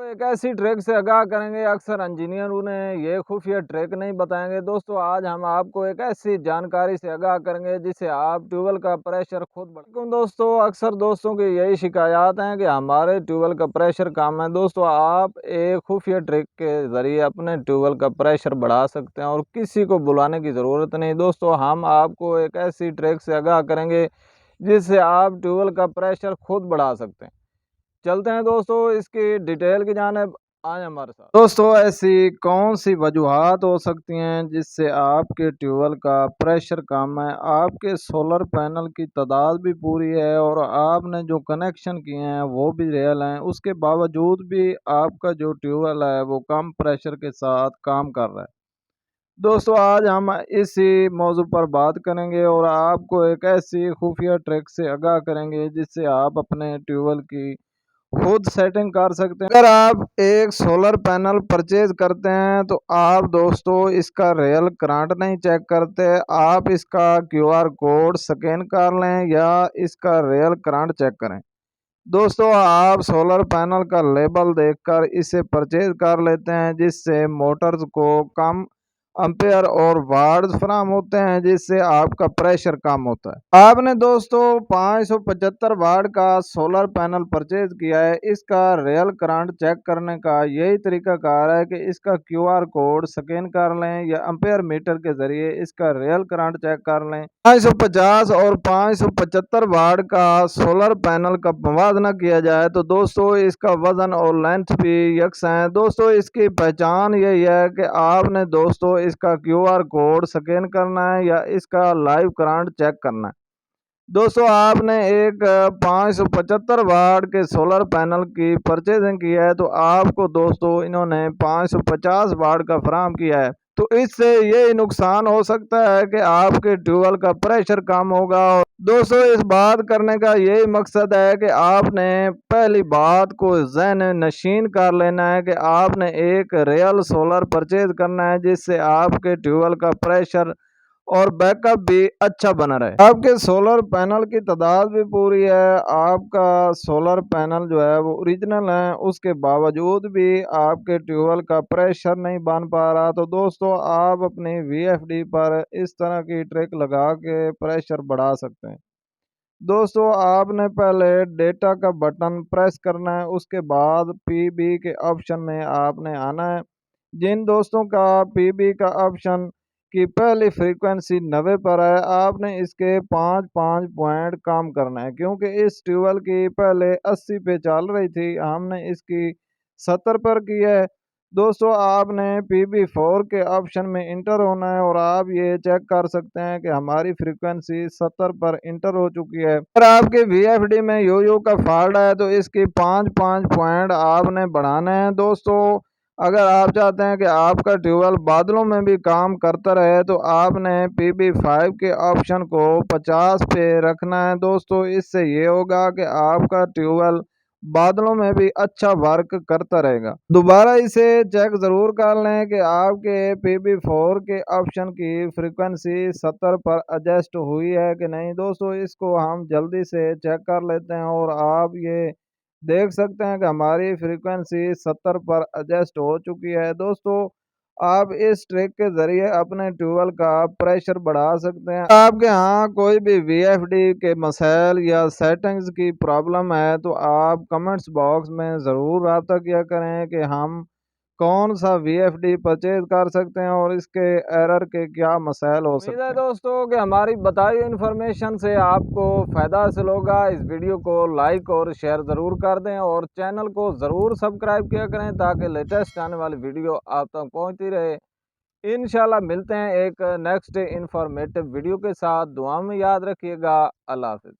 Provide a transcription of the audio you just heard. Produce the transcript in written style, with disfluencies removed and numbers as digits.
एक ऐसी ट्रिक से आगाह करेंगे, अक्सर इंजीनियर उन्हें ये खुफिया ट्रिक नहीं बताएंगे। दोस्तों आज हम आपको एक ऐसी जानकारी से आगाह करेंगे जिससे आप ट्यूबवेल का प्रेशर खुद बढ़ा। दोस्तों अक्सर दोस्तों की यही शिकायत है कि हमारे ट्यूबवेल का प्रेशर कम है। दोस्तों आप एक खुफिया ट्रिक के जरिए अपने ट्यूबवेल का प्रेशर बढ़ा सकते हैं और किसी को बुलाने की ज़रूरत नहीं। दोस्तों हम आपको एक ऐसी ट्रिक से आगाह करेंगे जिससे आप ट्यूबवेल का प्रेशर खुद बढ़ा सकते हैं। चलते हैं दोस्तों इसकी डिटेल की जानिब, आए हमारे साथ। दोस्तों ऐसी कौन सी वजूहात हो सकती हैं जिससे आपके ट्यूबवेल का प्रेशर कम है, आपके सोलर पैनल की तादाद भी पूरी है और आपने जो कनेक्शन किए हैं वो भी रियल हैं, उसके बावजूद भी आपका जो ट्यूबवेल है वो कम प्रेशर के साथ काम कर रहा है। दोस्तों आज हम इसी मौजू पर बात करेंगे और आपको एक ऐसी खुफिया ट्रिक से आगाह करेंगे जिससे आप अपने ट्यूबवेल की खुद सेटिंग कर सकते हैं। अगर आप एक सोलर पैनल परचेज करते हैं तो आप दोस्तों इसका रियल करंट नहीं चेक करते, आप इसका क्यूआर कोड स्कैन कर लें या इसका रियल करंट चेक करें। दोस्तों आप सोलर पैनल का लेबल देखकर इसे परचेज कर लेते हैं जिससे मोटर्स को कम एम्पेयर और वाट्स फराहम होते हैं जिससे आपका प्रेशर कम होता है। आपने दोस्तों 575 वाट का सोलर पैनल परचेज किया है, इसका रियल करंट चेक करने का यही तरीका कार है कि इसका क्यूआर कोड स्कैन कर लें या एम्पेयर मीटर के जरिए इसका रियल करंट चेक कर लें। 550 और 575 वाट का सोलर पैनल का मुवाजना किया जाए तो दोस्तों इसका वजन और लेंथ भी यकसा है। दोस्तों इसकी पहचान यही है कि आपने दोस्तों इसका क्यूआर कोड स्कैन करना है या इसका लाइव करंट चेक करना है। दोस्तों आपने एक 575 वाट के सोलर पैनल की परचेजिंग की है तो आपको दोस्तों इन्होंने 550 वाट का फराहम किया है, तो इससे ये नुकसान हो सकता है कि आपके ट्यूबवेल का प्रेशर कम होगा। और दोस्तों इस बात करने का यही मकसद है कि आपने पहली बात को ज़हन नशीन कर लेना है कि आपने एक रियल सोलर परचेज करना है जिससे आपके ट्यूबवेल का प्रेशर और बैकअप भी अच्छा बना रहे। आपके सोलर पैनल की तादाद भी पूरी है, आपका सोलर पैनल जो है वो ओरिजिनल है, उसके बावजूद भी आपके ट्यूबवेल का प्रेशर नहीं बन पा रहा। तो दोस्तों आप अपनी वीएफडी पर इस तरह की ट्रिक लगा के प्रेशर बढ़ा सकते हैं। दोस्तों आपने पहले डेटा का बटन प्रेस करना है, उसके बाद पीबी के ऑप्शन में आपने आना है। जिन दोस्तों का पीबी का ऑप्शन की पहली फ्रीक्वेंसी 90 पर है, आपने इसके 5 पॉइंट कम करना है क्योंकि इस ट्यूबवेल की पहले 80 पे चल रही थी, हमने इसकी 70 पर की है। दोस्तों आपने PB4 के ऑप्शन में इंटर होना है और आप ये चेक कर सकते हैं कि हमारी फ्रीक्वेंसी 70 पर इंटर हो चुकी है। अगर आपके VFD में यो का फॉल्ट है तो इसकी 5 पॉइंट आपने बढ़ाने हैं। दोस्तों अगर आप चाहते हैं कि आपका ट्यूबवेल बादलों में भी काम करता रहे तो आपने PB5 के ऑप्शन को 50 पे रखना है। दोस्तों इससे ये होगा कि आपका ट्यूबवेल बादलों में भी अच्छा वर्क करता रहेगा। दोबारा इसे चेक ज़रूर कर लें कि आपके PB4 के ऑप्शन की फ्रीक्वेंसी 70 पर एडजस्ट हुई है कि नहीं। दोस्तों इसको हम जल्दी से चेक कर लेते हैं और आप ये देख सकते हैं कि हमारी फ्रीक्वेंसी 70 पर एडजस्ट हो चुकी है। दोस्तों आप इस ट्रिक के ज़रिए अपने ट्यूबवेल का प्रेशर बढ़ा सकते हैं। आपके यहाँ कोई भी VFD के मसाइल या सेटिंग्स की प्रॉब्लम है तो आप कमेंट्स बॉक्स में ज़रूर रब्ता किया करें कि हम कौन सा VFD परचेज कर सकते हैं और इसके एरर के क्या मसाइल हो सकते हैं। दोस्तों कि हमारी बताई इन्फॉर्मेशन से आपको फ़ायदा हासिल होगा। इस वीडियो को लाइक और शेयर ज़रूर कर दें और चैनल को ज़रूर सब्सक्राइब किया करें ताकि लेटेस्ट आने वाली वीडियो आप तक पहुंचती रहे। इंशाल्लाह मिलते हैं एक नेक्स्ट इन्फॉर्मेटिव वीडियो के साथ। दुआ में याद रखिएगा। अल्लाह हाफिज़।